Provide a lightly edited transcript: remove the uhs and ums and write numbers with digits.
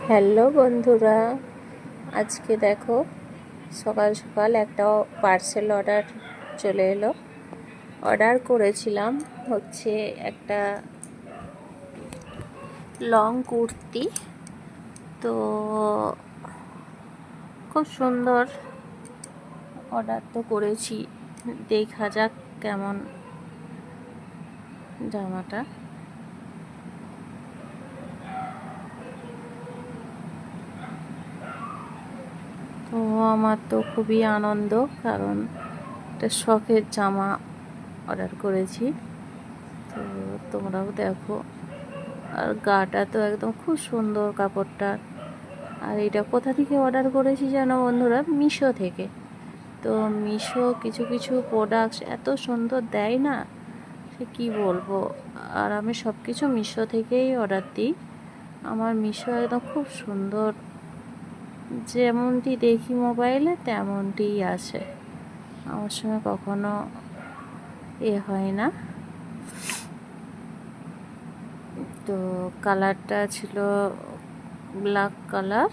Hello বন্ধুরা, আজকে দেখো সকাল সকাল একটা পার্সেল অর্ডার চলে এলো। অর্ডার করেছিলাম হচ্ছে একটা লং কুর্তি। তো খুব সুন্দর অর্ডার তো করেছি, দেখা যাক কেমন জামাটা। তো আমার তো খুবই আনন্দ, কারণ একটা শখের জামা অর্ডার করেছি। তো তোমরাও দেখো, আর গাটা তো একদম খুব সুন্দর কাপড়টা। আর এটা কোথা থেকে অর্ডার করেছি জানো বন্ধুরা? মিশো থেকে। তো মিশো কিছু কিছু প্রোডাক্টস এত সুন্দর দেয় না, সে কি বলবো। আর আমি সব কিছু মিশো থেকেই অর্ডার দিই। আমার মিশো একদম খুব সুন্দর, যেমনটি দেখি মোবাইলে তেমনটিই আসে। আমার সঙ্গে কখনো হয় না। তো কালারটা ছিল ব্ল্যাক কালার।